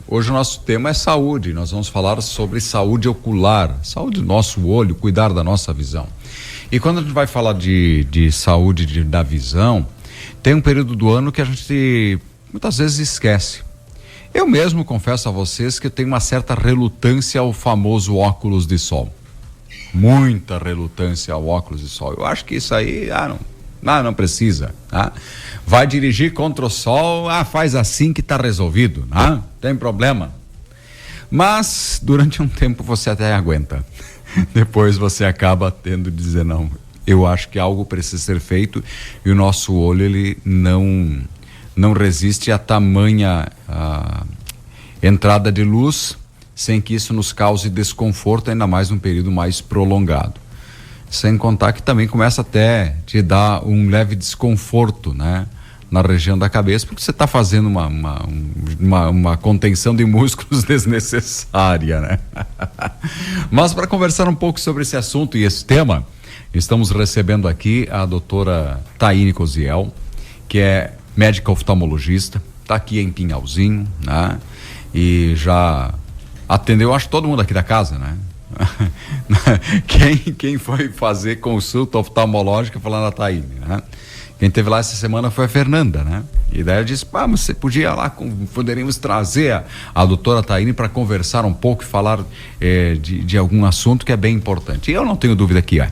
Hoje o nosso tema é saúde. Nós vamos falar sobre saúde ocular, saúde do nosso olho, cuidar da nossa visão. E quando a gente vai falar de saúde da visão, tem um período do ano que a gente muitas vezes esquece. Eu mesmo confesso a vocês que eu tenho uma certa relutância ao famoso óculos de sol. Muita relutância ao óculos de sol. Eu acho que isso aí, não precisa, tá? Vai dirigir contra o sol, faz assim que tá resolvido, não tem problema. Mas durante um tempo você até aguenta. Depois você acaba tendo de dizer, não, eu acho que algo precisa ser feito e o nosso olho, ele não resiste a tamanha entrada de luz sem que isso nos cause desconforto, ainda mais num período mais prolongado. Sem contar que também começa até te dar um leve desconforto, né? Na região da cabeça, porque você está fazendo uma contenção de músculos desnecessária, né? Mas para conversar um pouco sobre esse assunto e esse tema, estamos recebendo aqui a doutora Taine Cosiel, que é médica oftalmologista, está aqui em Pinhalzinho, né? E já atendeu, acho, todo mundo aqui da casa, né? Quem foi fazer consulta oftalmológica falando da Taine, né? Quem teve lá essa semana foi a Fernanda, né? E daí ela disse, mas você podia lá, poderíamos trazer a doutora Taine para conversar um pouco e falar de algum assunto que é bem importante. E eu não tenho dúvida que é.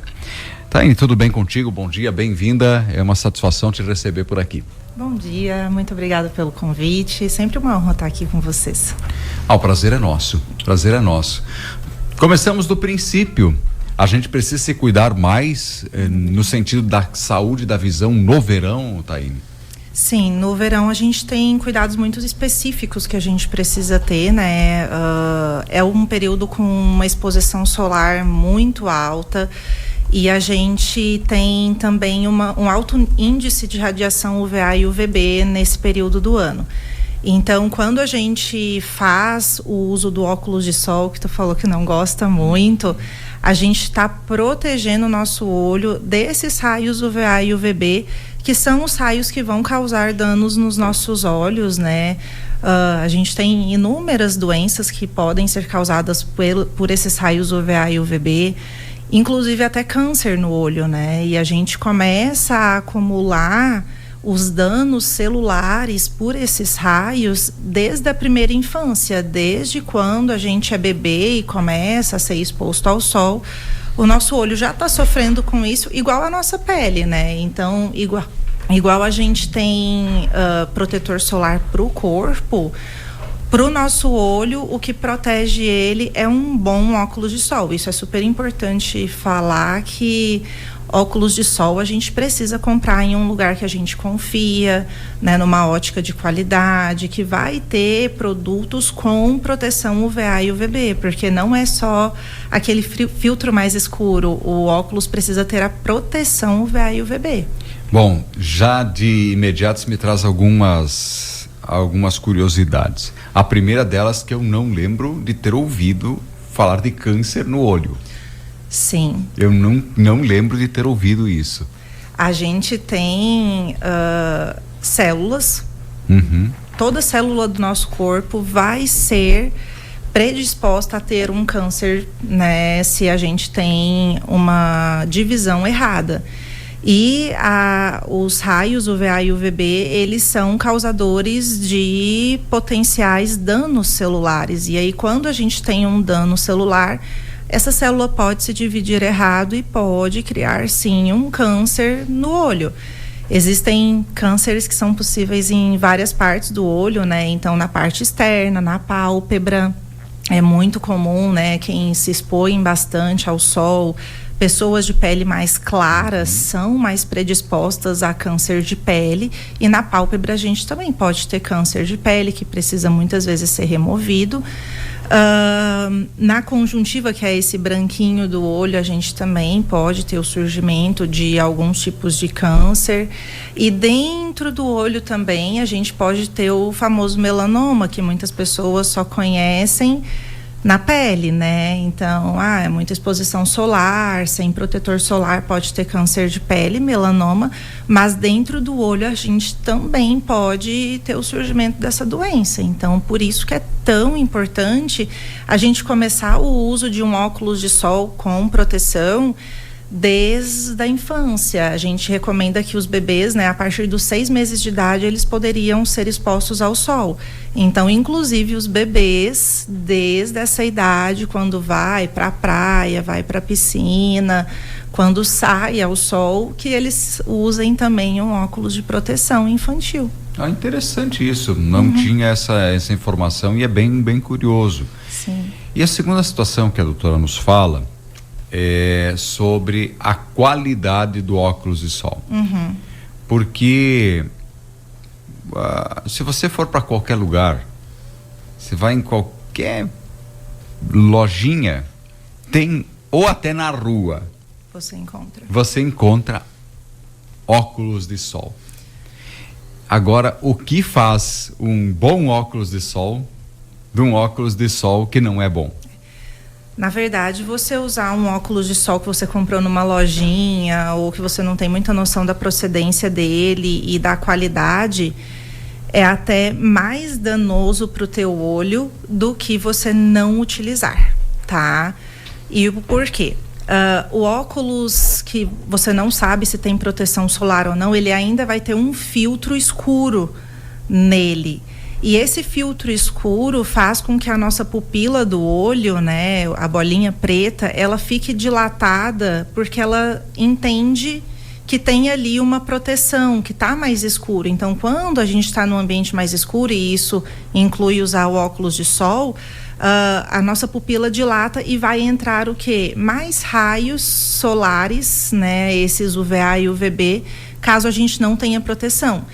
Taine, tudo bem contigo? Bom dia, bem-vinda. É uma satisfação te receber por aqui. Bom dia, muito obrigada pelo convite. Sempre uma honra estar aqui com vocês. O prazer é nosso. Prazer é nosso. Começamos do princípio. A gente precisa se cuidar mais no sentido da saúde da visão no verão, Taine? Sim, no verão a gente tem cuidados muito específicos que a gente precisa ter, né? É um período com uma exposição solar muito alta e a gente tem também um alto índice de radiação UVA e UVB nesse período do ano. Então, quando a gente faz o uso do óculos de sol, que tu falou que não gosta muito, a gente está protegendo o nosso olho desses raios UVA e UVB, que são os raios que vão causar danos nos nossos olhos, né? A gente tem inúmeras doenças que podem ser causadas por esses raios UVA e UVB, inclusive até câncer no olho, né? E a gente começa a acumular os danos celulares por esses raios desde a primeira infância, desde quando a gente é bebê e começa a ser exposto ao sol, o nosso olho já está sofrendo com isso, igual a nossa pele, né? Então, igual a gente tem protetor solar para o corpo, para o nosso olho, o que protege ele é um bom óculos de sol. Isso é super importante falar, que óculos de sol a gente precisa comprar em um lugar que a gente confia, né, numa ótica de qualidade, que vai ter produtos com proteção UVA e UVB, porque não é só aquele filtro mais escuro, o óculos precisa ter a proteção UVA e UVB. Bom, já de imediato se me traz algumas curiosidades. A primeira delas, que eu não lembro de ter ouvido falar de câncer no olho. Sim. Eu não lembro de ter ouvido isso. A gente tem células. Uhum. Toda célula do nosso corpo vai ser predisposta a ter um câncer, né, se a gente tem uma divisão errada. E os raios UVA e UVB, eles são causadores de potenciais danos celulares. E aí, quando a gente tem um dano celular, essa célula pode se dividir errado e pode criar, sim, um câncer no olho. Existem cânceres que são possíveis em várias partes do olho, né? Então, na parte externa, na pálpebra, é muito comum, né? Quem se expõe bastante ao sol, pessoas de pele mais claras são mais predispostas a câncer de pele, e na pálpebra a gente também pode ter câncer de pele, que precisa muitas vezes ser removido. Na conjuntiva, que é esse branquinho do olho, a gente também pode ter o surgimento de alguns tipos de câncer, e dentro do olho também a gente pode ter o famoso melanoma, que muitas pessoas só conhecem na pele, né? Então, é muita exposição solar, sem protetor solar pode ter câncer de pele, melanoma, mas dentro do olho a gente também pode ter o surgimento dessa doença. Então, por isso que é tão importante a gente começar o uso de um óculos de sol com proteção desde a infância. A gente recomenda que os bebês, né, a partir dos 6 meses de idade, eles poderiam ser expostos ao sol. Então, inclusive, os bebês, desde essa idade, quando vai para a praia, vai para a piscina, quando sai ao sol, que eles usem também um óculos de proteção infantil. Interessante isso. Não tinha essa informação e é bem curioso. Sim. E a segunda situação que a doutora nos fala é sobre a qualidade do óculos de sol. Porque se você for para qualquer lugar, você vai em qualquer lojinha, tem, ou até na rua, você encontra óculos de sol. Agora, o que faz um bom óculos de sol de um óculos de sol que não é bom? Na verdade, você usar um óculos de sol que você comprou numa lojinha ou que você não tem muita noção da procedência dele e da qualidade, é até mais danoso para o teu olho do que você não utilizar, tá? E o porquê? O óculos que você não sabe se tem proteção solar ou não, ele ainda vai ter um filtro escuro nele. E esse filtro escuro faz com que a nossa pupila do olho, né, a bolinha preta, ela fique dilatada porque ela entende que tem ali uma proteção, que está mais escuro. Então, quando a gente está num ambiente mais escuro, e isso inclui usar o óculos de sol, a nossa pupila dilata e vai entrar o quê? Mais raios solares, né, esses UVA e UVB, caso a gente não tenha proteção.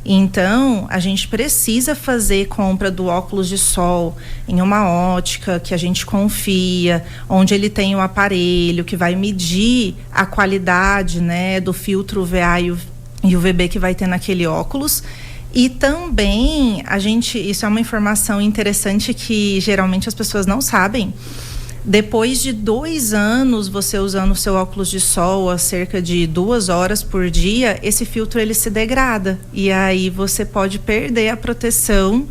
Então, a gente precisa fazer compra do óculos de sol em uma ótica que a gente confia, onde ele tem um aparelho que vai medir a qualidade, né, do filtro UVA e UVB que vai ter naquele óculos. E também, isso é uma informação interessante que geralmente as pessoas não sabem. Depois de 2 anos você usando o seu óculos de sol a cerca de 2 horas por dia, esse filtro ele se degrada e aí você pode perder a proteção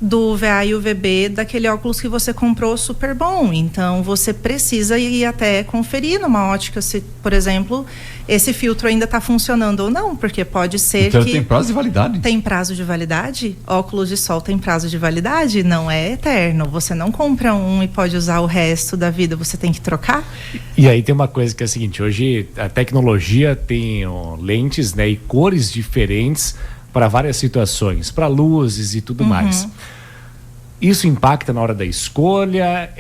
do UVA e UVB daquele óculos que você comprou super bom. Então você precisa ir até conferir numa ótica se, por exemplo, esse filtro ainda está funcionando ou não, porque pode ser então, que... tem prazo de validade? Tem prazo de validade? Óculos de sol tem prazo de validade? Não é eterno. Você não compra um e pode usar o resto da vida, você tem que trocar? E aí tem uma coisa que é a seguinte, hoje a tecnologia tem lentes, né, e cores diferentes para várias situações, para luzes e tudo mais. Isso impacta na hora da escolha?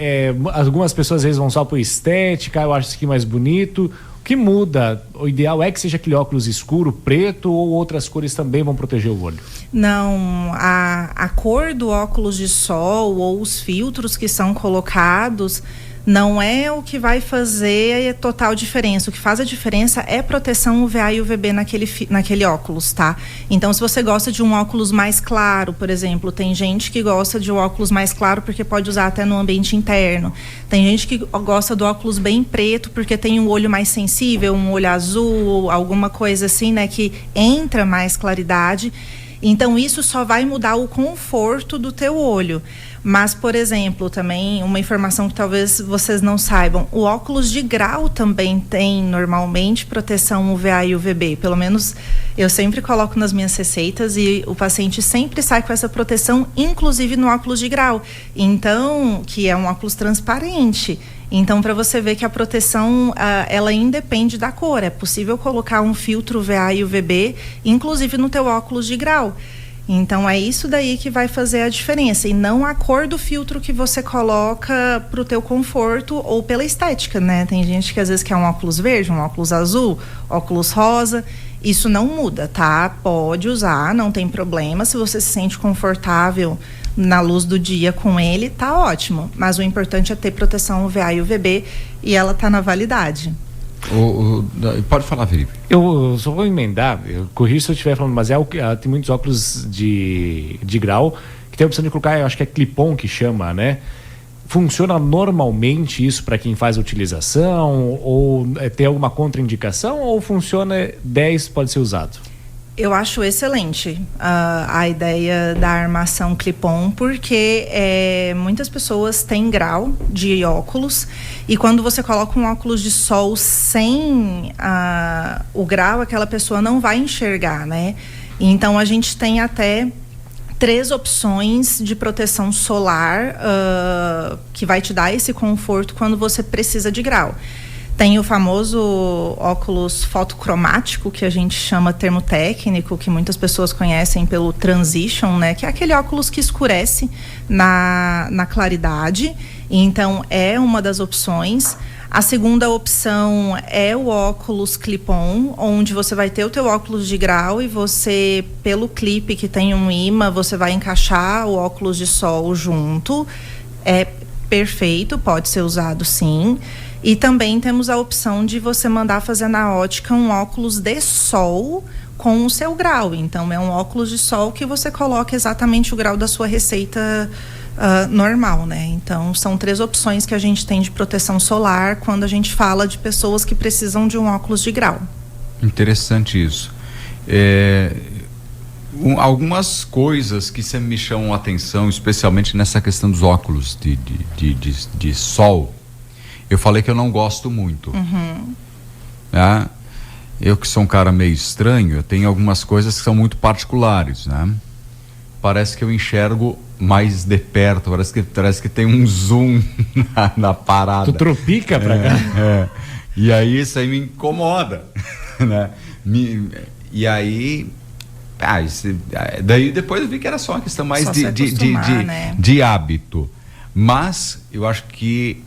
Algumas pessoas às vezes vão só por estética, eu acho isso aqui mais bonito. O que muda? O ideal é que seja aquele óculos escuro, preto, ou outras cores também vão proteger o olho? Não, a cor do óculos de sol ou os filtros que são colocados não é o que vai fazer total diferença. O que faz a diferença é proteção UVA e UVB naquele óculos, tá? Então, se você gosta de um óculos mais claro, por exemplo, tem gente que gosta de um óculos mais claro porque pode usar até no ambiente interno. Tem gente que gosta do óculos bem preto porque tem um olho mais sensível, um olho azul, alguma coisa assim, né, que entra mais claridade. Então, isso só vai mudar o conforto do teu olho. Mas, por exemplo, também uma informação que talvez vocês não saibam, o óculos de grau também tem, normalmente, proteção UVA e UVB. Pelo menos, eu sempre coloco nas minhas receitas e o paciente sempre sai com essa proteção, inclusive no óculos de grau. Então, que é um óculos transparente. Então, para você ver que a proteção, ela independe da cor. É possível colocar um filtro UVA e UVB, inclusive no teu óculos de grau. Então, é isso daí que vai fazer a diferença. E não a cor do filtro que você coloca para o teu conforto ou pela estética, né? Tem gente que às vezes quer um óculos verde, um óculos azul, óculos rosa. Isso não muda, tá? Pode usar, não tem problema. Se você se sente confortável na luz do dia com ele, tá ótimo. Mas o importante é ter proteção UVA e UVB e ela tá na validade. Pode falar, Felipe. Eu só vou emendar, corrija se eu estiver falando, mas tem muitos óculos de grau que tem a opção de colocar, eu acho que é clip-on que chama, né? funciona normalmente isso para quem faz a utilização? Ou tem alguma contraindicação? Ou funciona 10 pode ser usado? Eu acho excelente a ideia da armação clip-on, porque muitas pessoas têm grau de óculos e quando você coloca um óculos de sol sem o grau, aquela pessoa não vai enxergar, né? Então a gente tem até 3 opções de proteção solar que vai te dar esse conforto quando você precisa de grau. Tem o famoso óculos fotocromático, que a gente chama termo técnico, que muitas pessoas conhecem pelo Transition, né? Que é aquele óculos que escurece na claridade. Então, é uma das opções. A segunda opção é o óculos clip-on, onde você vai ter o teu óculos de grau e você, pelo clipe que tem um imã, você vai encaixar o óculos de sol junto. É perfeito, pode ser usado sim. E também temos a opção de você mandar fazer na ótica um óculos de sol com o seu grau. Então, é um óculos de sol que você coloca exatamente o grau da sua receita normal, né? Então, são 3 opções que a gente tem de proteção solar quando a gente fala de pessoas que precisam de um óculos de grau. Interessante isso. Algumas coisas que sempre me chamam a atenção, especialmente nessa questão dos óculos de sol. Eu falei que eu não gosto muito. Uhum. Né? Eu que sou um cara meio estranho, eu tenho algumas coisas que são muito particulares, né? Parece que eu enxergo mais de perto, parece que tem um zoom na parada. Tu tropica pra cá? E aí isso aí me incomoda, né? E aí... daí depois eu vi que era só uma questão mais de hábito. Mas eu acho que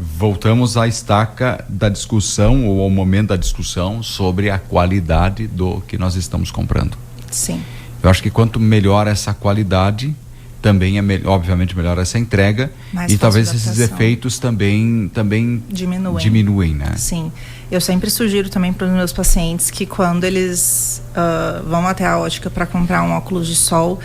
voltamos à estaca da discussão, ou ao momento da discussão sobre a qualidade do que nós estamos comprando. Sim. Eu acho que quanto melhor essa qualidade, também obviamente melhor essa entrega, e talvez esses efeitos também diminuem, né? Sim. Eu sempre sugiro também para os meus pacientes que quando eles vão até a ótica para comprar um óculos de sol,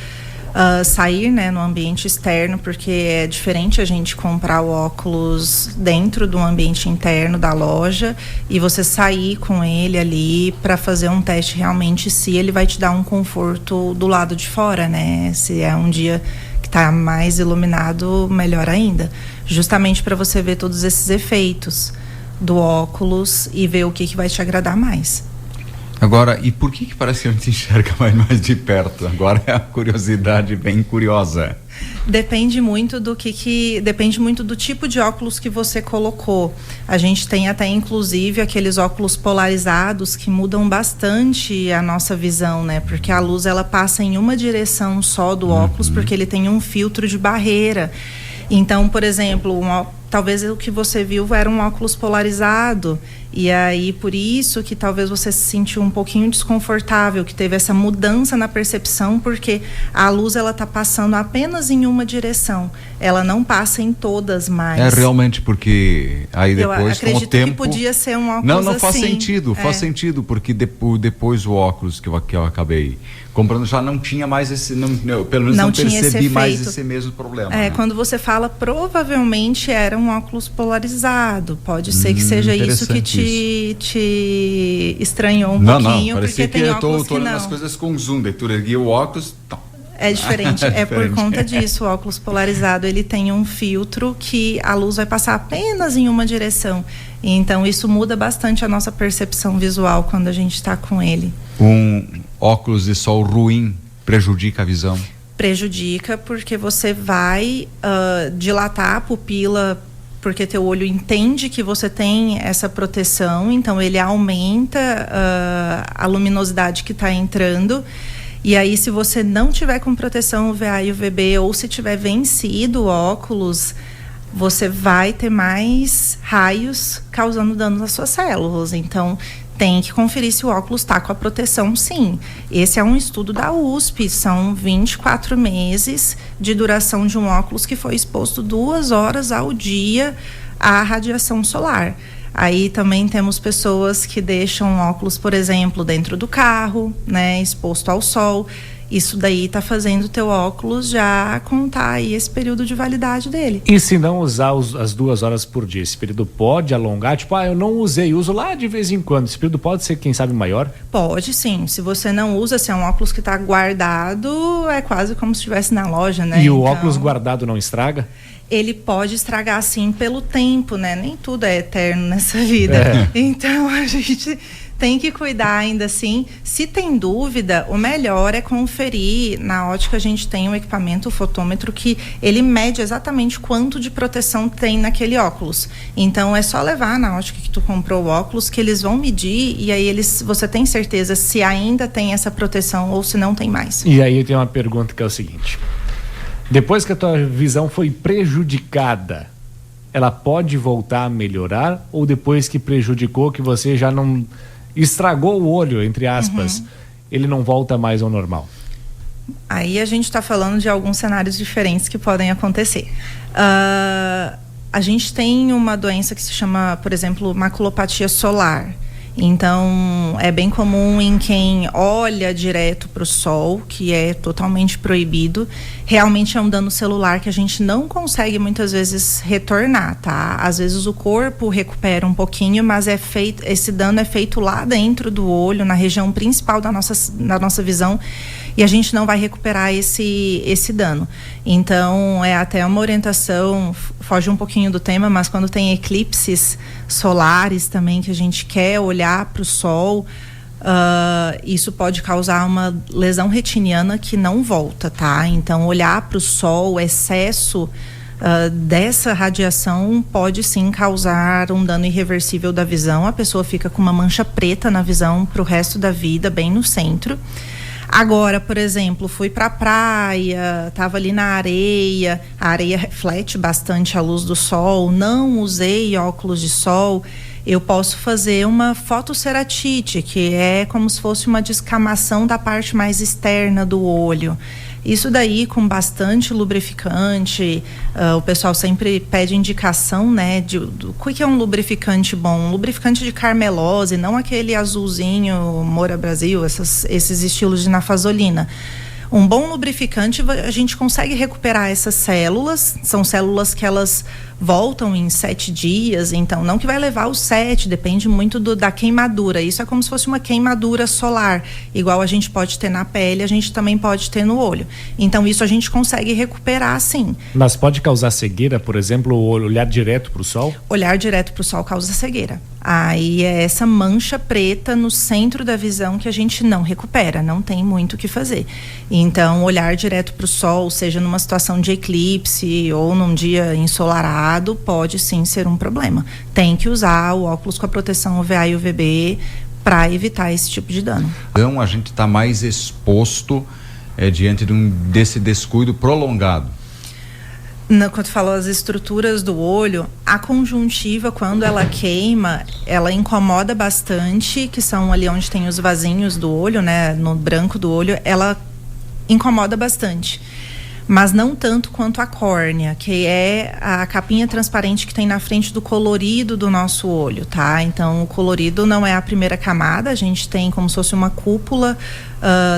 sair, né, no ambiente externo, porque é diferente a gente comprar o óculos dentro do ambiente interno da loja e você sair com ele ali para fazer um teste realmente se ele vai te dar um conforto do lado de fora, né? Se é um dia que está mais iluminado, melhor ainda. Justamente para você ver todos esses efeitos do óculos e ver o que vai te agradar mais. Agora, e por que parece que a gente enxerga mais de perto? Agora é a curiosidade bem curiosa. Depende muito depende muito do tipo de óculos que você colocou. A gente tem até inclusive aqueles óculos polarizados que mudam bastante a nossa visão, né? Porque a luz ela passa em uma direção só do óculos, porque ele tem um filtro de barreira. Então, por exemplo, talvez o que você viu era um óculos polarizado e aí por isso que talvez você se sentiu um pouquinho desconfortável, que teve essa mudança na percepção, porque a luz ela tá passando apenas em uma direção, ela não passa em todas mais. É realmente porque aí depois com o tempo que podia ser um óculos não faz assim. Faz sentido, porque depois o óculos que eu acabei comprando já não tinha mais esse, pelo menos não percebi mais esse mesmo problema. Né? Quando você fala, provavelmente era um óculos polarizado. Pode ser que seja isso que te estranhou um pouquinho, porque tem óculos que não. Eu tô olhando as coisas com zoom, daí tu erguia o óculos... É diferente, é por conta disso. O óculos polarizado, ele tem um filtro que a luz vai passar apenas em uma direção. Então, isso muda bastante a nossa percepção visual quando a gente está com ele. Um óculos de sol ruim prejudica a visão? Prejudica, porque você vai dilatar a pupila, porque teu olho entende que você tem essa proteção, então ele aumenta a luminosidade que está entrando. E aí, se você não tiver com proteção UVA e UVB, ou se tiver vencido o óculos, você vai ter mais raios causando dano nas suas células. Então, tem que conferir se o óculos está com a proteção, sim. Esse é um estudo da USP, são 24 meses de duração de um óculos que foi exposto 2 horas ao dia à radiação solar. Aí também temos pessoas que deixam óculos, por exemplo, dentro do carro, né, exposto ao sol. isso daí tá fazendo o teu óculos já contar aí esse período de validade dele. E se não usar as 2 horas por dia, esse período pode alongar? Tipo, eu não usei, uso lá de vez em quando. Esse período pode ser, quem sabe, maior? Pode sim. Se você não usa, se é um óculos que tá guardado, é quase como se estivesse na loja, né? E o óculos guardado não estraga? Ele pode estragar sim pelo tempo, né? Nem tudo é eterno nessa vida. Então a gente tem que cuidar ainda assim. Se tem dúvida, o melhor é conferir. Na ótica a gente tem um equipamento, o fotômetro, que ele mede exatamente quanto de proteção tem naquele óculos. Então é só levar na ótica que tu comprou o óculos, que eles vão medir e aí você tem certeza se ainda tem essa proteção ou se não tem mais. E aí tem uma pergunta que é o seguinte: depois que a tua visão foi prejudicada, ela pode voltar a melhorar? Ou depois que prejudicou, que você já não estragou o olho, entre aspas, ele não volta mais ao normal? Aí a gente está falando de alguns cenários diferentes que podem acontecer. A gente tem uma doença que se chama, por exemplo, maculopatia solar. Então, é bem comum em quem olha direto para o sol, que é totalmente proibido. Realmente é um dano celular que a gente não consegue muitas vezes retornar, tá? Às vezes o corpo recupera um pouquinho, mas esse dano é feito lá dentro do olho, na região principal da nossa visão, e a gente não vai recuperar esse dano. Então, é até uma orientação, foge um pouquinho do tema, mas quando tem eclipses solares também, que a gente quer olhar para o sol, isso pode causar uma lesão retiniana que não volta, tá? Então, olhar para o sol, o excesso dessa radiação pode sim causar um dano irreversível da visão. A pessoa fica com uma mancha preta na visão para o resto da vida, bem no centro. Agora, por exemplo, fui para a praia, estava ali na areia, a areia reflete bastante a luz do sol, não usei óculos de sol, eu posso fazer uma fotoceratite, que é como se fosse uma descamação da parte mais externa do olho. Isso daí com bastante lubrificante, o pessoal sempre pede indicação, né, do que é um lubrificante bom, um lubrificante de carmelose, não aquele azulzinho, Moura Brasil, esses estilos de nafazolina. Um bom lubrificante, a gente consegue recuperar essas células, são células que elas voltam em 7 dias, então não que vai levar os 7, depende muito da queimadura. Isso é como se fosse uma queimadura solar, igual a gente pode ter na pele, a gente também pode ter no olho. Então isso a gente consegue recuperar sim. Mas pode causar cegueira, por exemplo, olhar direto para o sol? Olhar direto para o sol causa cegueira. Aí é essa mancha preta no centro da visão que a gente não recupera, não tem muito o que fazer. Então, olhar direto para o sol, seja numa situação de eclipse ou num dia ensolarado, pode sim ser um problema. Tem que usar o óculos com a proteção UVA e UVB para evitar esse tipo de dano. Então, a gente está mais exposto diante desse descuido prolongado. Quando falou as estruturas do olho, a conjuntiva, quando ela queima, ela incomoda bastante, que são ali onde tem os vasinhos do olho, né, no branco do olho, ela incomoda bastante. Mas não tanto quanto a córnea, que é a capinha transparente que tem na frente do colorido do nosso olho, tá? Então, o colorido não é a primeira camada, a gente tem como se fosse uma cúpula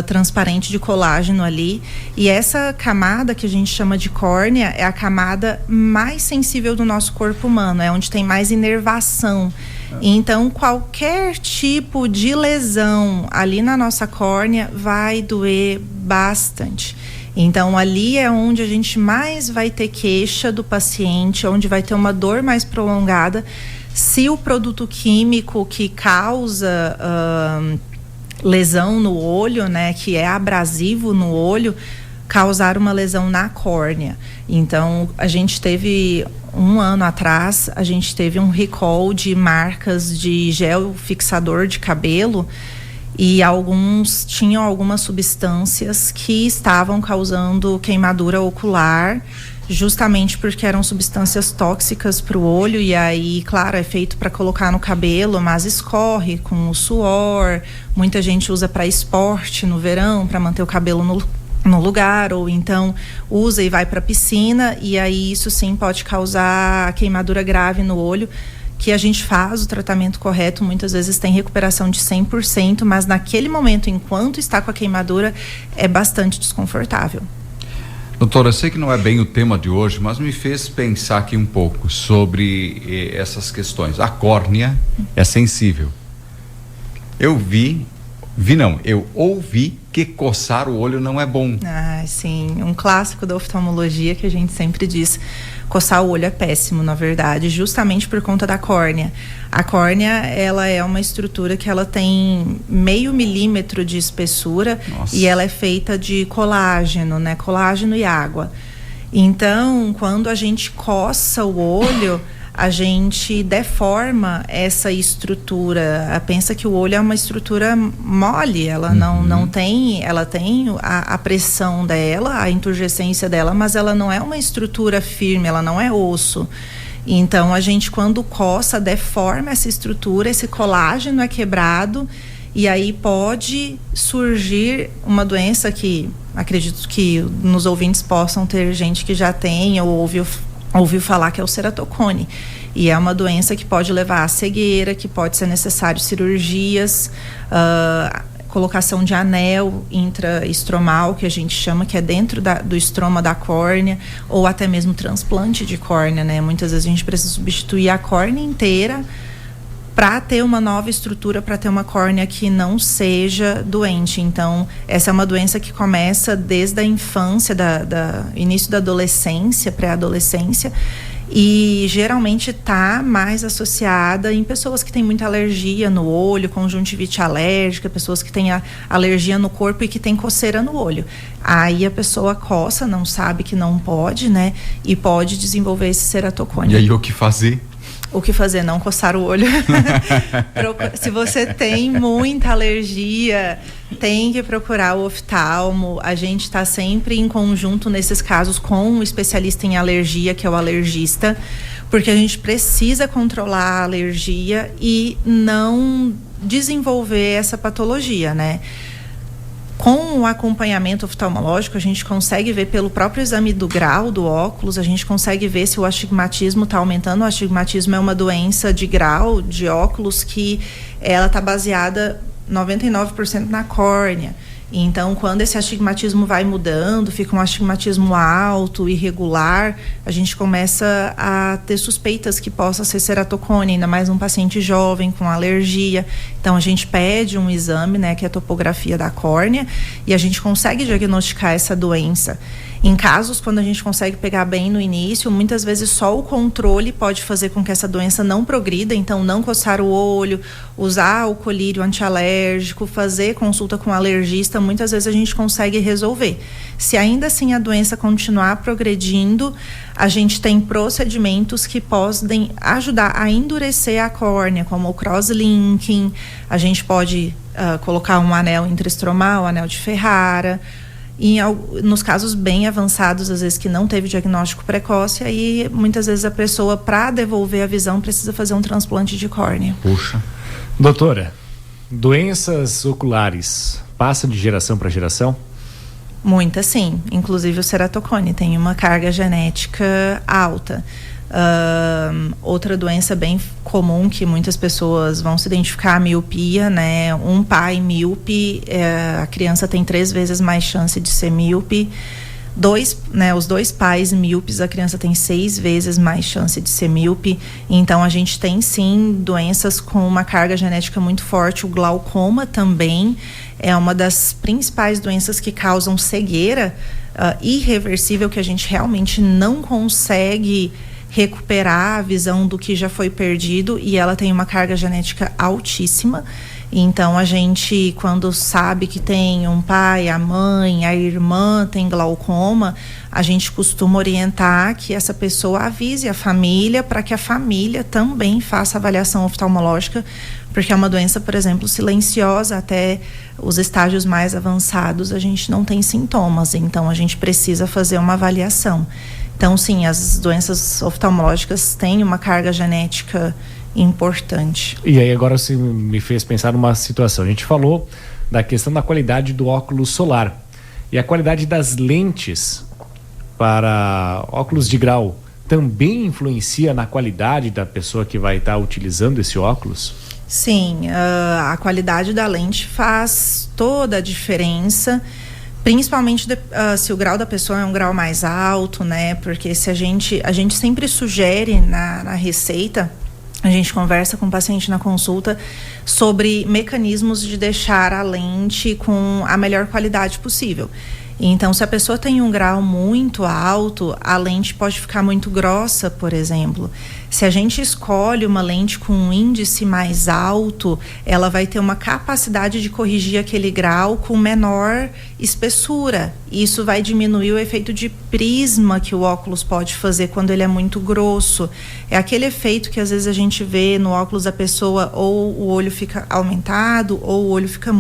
transparente de colágeno ali. E essa camada que a gente chama de córnea é a camada mais sensível do nosso corpo humano, é onde tem mais inervação. Então, qualquer tipo de lesão ali na nossa córnea vai doer bastante. Então, ali é onde a gente mais vai ter queixa do paciente, onde vai ter uma dor mais prolongada. Se o produto químico que causa lesão no olho, né, que é abrasivo no olho, causar uma lesão na córnea. Então, a gente teve, 1 ano atrás, a gente teve um recall de marcas de gel fixador de cabelo, e alguns tinham algumas substâncias que estavam causando queimadura ocular, justamente porque eram substâncias tóxicas para o olho. E aí, claro, é feito para colocar no cabelo, mas escorre com o suor. Muita gente usa para esporte no verão, para manter o cabelo no lugar, ou então usa e vai para a piscina, e aí isso sim pode causar queimadura grave no olho, que a gente faz o tratamento correto, muitas vezes tem recuperação de 100%, mas naquele momento, enquanto está com a queimadura, é bastante desconfortável. Doutora, eu sei que não é bem o tema de hoje, mas me fez pensar aqui um pouco sobre essas questões. A córnea é sensível. Eu ouvi que coçar o olho não é bom. Ah, sim, um clássico da oftalmologia que a gente sempre diz, coçar o olho é péssimo, na verdade, justamente por conta da córnea. A córnea, ela é uma estrutura que ela tem 0,5 milímetro de espessura. Nossa. E ela é feita de colágeno, né? Colágeno e água. Então, quando a gente coça o olho, a gente deforma essa estrutura. Pensa que o olho é uma estrutura mole, ela não tem, ela tem a pressão dela, a enturgescência dela, mas ela não é uma estrutura firme, ela não é osso. Então a gente, quando coça, deforma essa estrutura, esse colágeno é quebrado e aí pode surgir uma doença que acredito que nos ouvintes possam ter gente que já tem ou ouviu falar, que é o ceratocone. E é uma doença que pode levar à cegueira, que pode ser necessário cirurgias, colocação de anel intraestromal, que a gente chama, que é dentro do estroma da córnea, ou até mesmo transplante de córnea, né? Muitas vezes a gente precisa substituir a córnea inteira para ter uma nova estrutura, para ter uma córnea que não seja doente. Então, essa é uma doença que começa desde a infância, início da adolescência, pré-adolescência, e geralmente está mais associada em pessoas que têm muita alergia no olho, conjuntivite alérgica, pessoas que têm alergia no corpo e que têm coceira no olho. Aí a pessoa coça, não sabe que não pode, né? E pode desenvolver esse ceratocone. E aí o que fazer? O que fazer? Não coçar o olho. Se você tem muita alergia, tem que procurar o oftalmo. A gente está sempre em conjunto nesses casos com um especialista em alergia, que é o alergista, porque a gente precisa controlar a alergia e não desenvolver essa patologia, né? Com o acompanhamento oftalmológico, a gente consegue ver pelo próprio exame do grau do óculos, a gente consegue ver se o astigmatismo está aumentando. O astigmatismo é uma doença de grau de óculos que ela está baseada 99% na córnea. Então, quando esse astigmatismo vai mudando, fica um astigmatismo alto, irregular, a gente começa a ter suspeitas que possa ser ceratocone, ainda mais um paciente jovem com alergia. Então, a gente pede um exame, né, que é a topografia da córnea, e a gente consegue diagnosticar essa doença. Em casos, quando a gente consegue pegar bem no início, muitas vezes só o controle pode fazer com que essa doença não progrida. Então, não coçar o olho, usar o colírio antialérgico, fazer consulta com o alergista, muitas vezes a gente consegue resolver. Se ainda assim a doença continuar progredindo, a gente tem procedimentos que podem ajudar a endurecer a córnea, como o crosslinking. A gente pode colocar um anel intraestromal, anel de Ferrara. Nos casos bem avançados, às vezes que não teve diagnóstico precoce, aí muitas vezes a pessoa, para devolver a visão, precisa fazer um transplante de córnea. Puxa. Doutora, doenças oculares passam de geração para geração? Muitas, sim. Inclusive o ceratocone tem uma carga genética alta. Outra doença bem comum que muitas pessoas vão se identificar, a miopia, né? Um pai míope, a criança tem 3 vezes mais chance de ser míope. Os dois pais míopes, a criança tem 6 vezes mais chance de ser míope. Então a gente tem sim doenças com uma carga genética muito forte. O glaucoma também é uma das principais doenças que causam cegueira irreversível, que a gente realmente não consegue recuperar a visão do que já foi perdido, e ela tem uma carga genética altíssima. Então a gente, quando sabe que tem um pai, a mãe, a irmã tem glaucoma, a gente costuma orientar que essa pessoa avise a família, para que a família também faça avaliação oftalmológica, porque é uma doença, por exemplo, silenciosa. Até os estágios mais avançados a gente não tem sintomas, então a gente precisa fazer uma avaliação. Então, sim, as doenças oftalmológicas têm uma carga genética importante. E aí agora você me fez pensar numa situação. A gente falou da questão da qualidade do óculos solar e a qualidade das lentes para óculos de grau também influencia na qualidade da pessoa que vai estar utilizando esse óculos? Sim, a qualidade da lente faz toda a diferença, principalmente se o grau da pessoa é um grau mais alto, né? Porque se a gente sempre sugere na receita, a gente conversa com o paciente na consulta sobre mecanismos de deixar a lente com a melhor qualidade possível. Então, se a pessoa tem um grau muito alto, a lente pode ficar muito grossa, por exemplo. Se a gente escolhe uma lente com um índice mais alto, ela vai ter uma capacidade de corrigir aquele grau com menor espessura. Isso vai diminuir o efeito de prisma que o óculos pode fazer quando ele é muito grosso. É aquele efeito que às vezes a gente vê no óculos da pessoa, ou o olho fica aumentado, ou o olho fica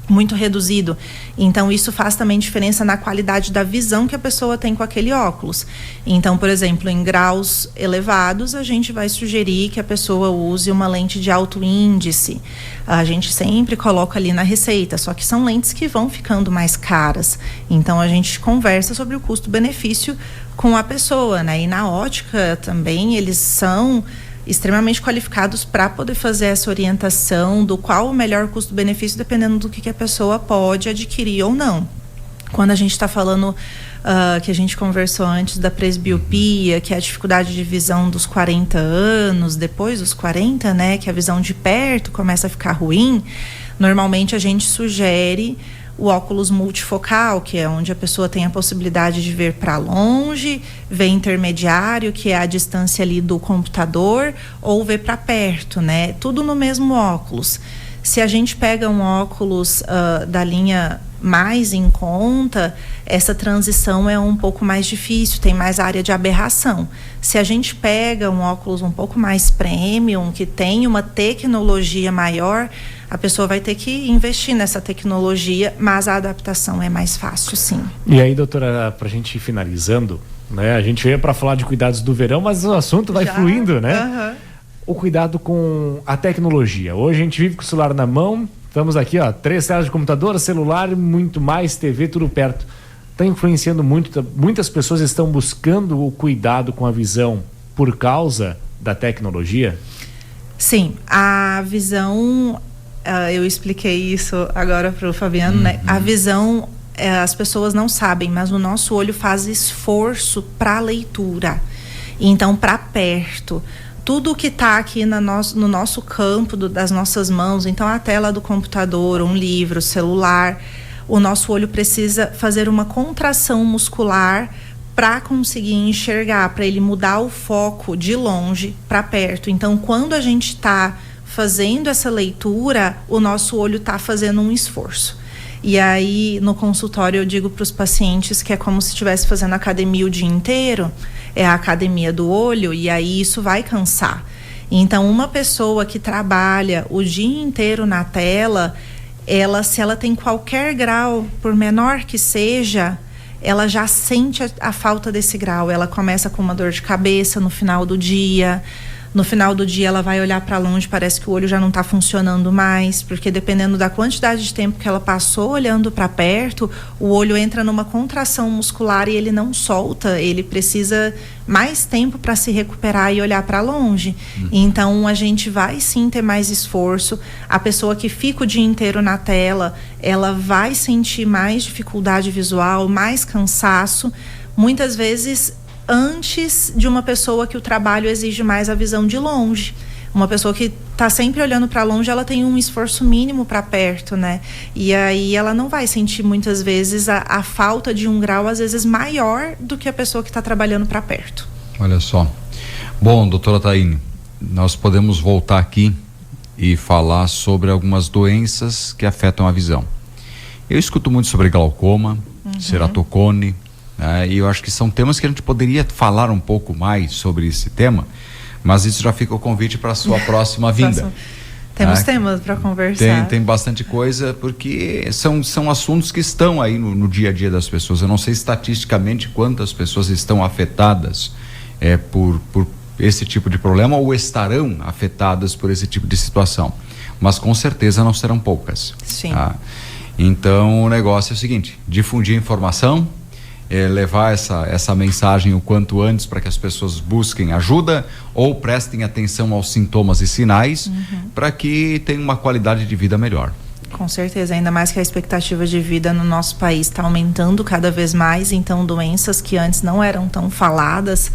muito reduzido. Então isso faz também diferença na qualidade da visão que a pessoa tem com aquele óculos. Então, por exemplo, em graus elevados, a gente vai sugerir que a pessoa use uma lente de alto índice. A gente sempre coloca ali na receita, só que são lentes que vão ficando mais caras. Então a gente conversa sobre o custo-benefício com a pessoa, né? E na ótica também eles são extremamente qualificados para poder fazer essa orientação do qual o melhor custo-benefício, dependendo do que a pessoa pode adquirir ou não. Quando a gente está falando que a gente conversou antes da presbiopia, que é a dificuldade de visão dos 40 anos, depois dos 40, né, que a visão de perto começa a ficar ruim, normalmente a gente sugere o óculos multifocal, que é onde a pessoa tem a possibilidade de ver para longe, ver intermediário, que é a distância ali do computador, ou ver para perto, né? Tudo no mesmo óculos. Se a gente pega um óculos da linha mais em conta, essa transição é um pouco mais difícil, tem mais área de aberração. Se a gente pega um óculos um pouco mais premium, que tem uma tecnologia maior, a pessoa vai ter que investir nessa tecnologia, mas a adaptação é mais fácil, sim. E aí, doutora, para a gente ir finalizando, né? A gente veio para falar de cuidados do verão, mas o assunto vai fluindo, né? Uhum. O cuidado com a tecnologia. Hoje a gente vive com o celular na mão, estamos aqui, 3 telas de computador, celular, muito mais, TV, tudo perto. Está influenciando muito, muitas pessoas estão buscando o cuidado com a visão por causa da tecnologia? Sim, a visão... eu expliquei isso agora para o Fabiano, né? A visão, as pessoas não sabem, mas o nosso olho faz esforço para a leitura. Então, para perto. Tudo que está aqui no nosso campo das nossas mãos, então a tela do computador, um livro, celular, o nosso olho precisa fazer uma contração muscular para conseguir enxergar, para ele mudar o foco de longe para perto. Então, quando a gente está fazendo essa leitura, o nosso olho está fazendo um esforço. E aí, no consultório, eu digo para os pacientes que é como se estivesse fazendo academia o dia inteiro, é a academia do olho, e aí isso vai cansar. Então, uma pessoa que trabalha o dia inteiro na tela, se ela tem qualquer grau, por menor que seja, ela já sente a falta desse grau. Ela começa com uma dor de cabeça no final do dia. No final do dia ela vai olhar para longe, parece que o olho já não está funcionando mais, porque dependendo da quantidade de tempo que ela passou olhando para perto, o olho entra numa contração muscular e ele não solta, ele precisa mais tempo para se recuperar e olhar para longe. Então a gente vai sim ter mais esforço. A pessoa que fica o dia inteiro na tela, ela vai sentir mais dificuldade visual, mais cansaço, muitas vezes antes de uma pessoa que o trabalho exige mais a visão de longe. Uma pessoa que está sempre olhando para longe, ela tem um esforço mínimo para perto, né? E aí ela não vai sentir muitas vezes a falta de um grau, às vezes maior do que a pessoa que está trabalhando para perto. Olha só. Bom, doutora Taine, nós podemos voltar aqui e falar sobre algumas doenças que afetam a visão. Eu escuto muito sobre glaucoma, ceratocone, e eu acho que são temas que a gente poderia falar um pouco mais sobre esse tema, mas isso já fica o convite para a sua próxima vinda. Temos temas para conversar. Tem bastante coisa, porque são assuntos que estão aí no dia a dia das pessoas. Eu não sei estatisticamente quantas pessoas estão afetadas por esse tipo de problema ou estarão afetadas por esse tipo de situação, mas com certeza não serão poucas. Sim. Então o negócio é o seguinte: difundir informação levar essa mensagem o quanto antes para que as pessoas busquem ajuda ou prestem atenção aos sintomas e sinais para que tenham uma qualidade de vida melhor. Com certeza, ainda mais que a expectativa de vida no nosso país está aumentando cada vez mais, então doenças que antes não eram tão faladas,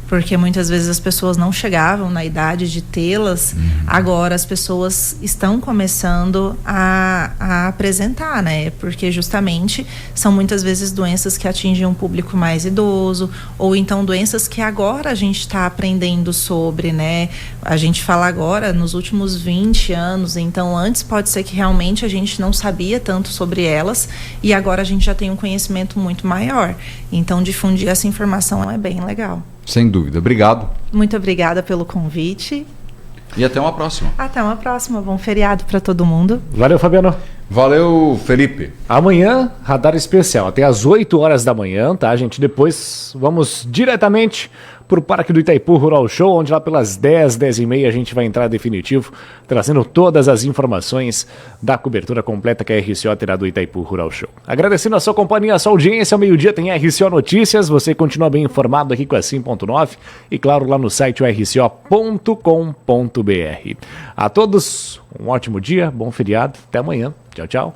porque muitas vezes as pessoas não chegavam na idade de tê-las, agora as pessoas estão começando a apresentar, né? Porque justamente são muitas vezes doenças que atingem um público mais idoso, ou então doenças que agora a gente está aprendendo sobre, né? A gente fala agora nos últimos 20 anos, então antes pode ser que realmente a gente não sabia tanto sobre elas e agora a gente já tem um conhecimento muito maior. Então difundir essa informação é bem legal. Sem dúvida. Obrigado. Muito obrigada pelo convite. E até uma próxima. Até uma próxima. Bom feriado para todo mundo. Valeu, Fabiano. Valeu, Felipe. Amanhã, radar especial, até às 8 horas da manhã, tá, gente? Depois vamos diretamente pro Parque do Itaipu Rural Show, onde lá pelas 10, 10h30 a gente vai entrar definitivo, trazendo todas as informações da cobertura completa que a RCO terá do Itaipu Rural Show. Agradecendo a sua companhia, a sua audiência, ao meio-dia tem RCO Notícias, você continua bem informado aqui com a 100.9 e claro lá no site rco.com.br. A todos, um ótimo dia, bom feriado, até amanhã. Tchau, tchau.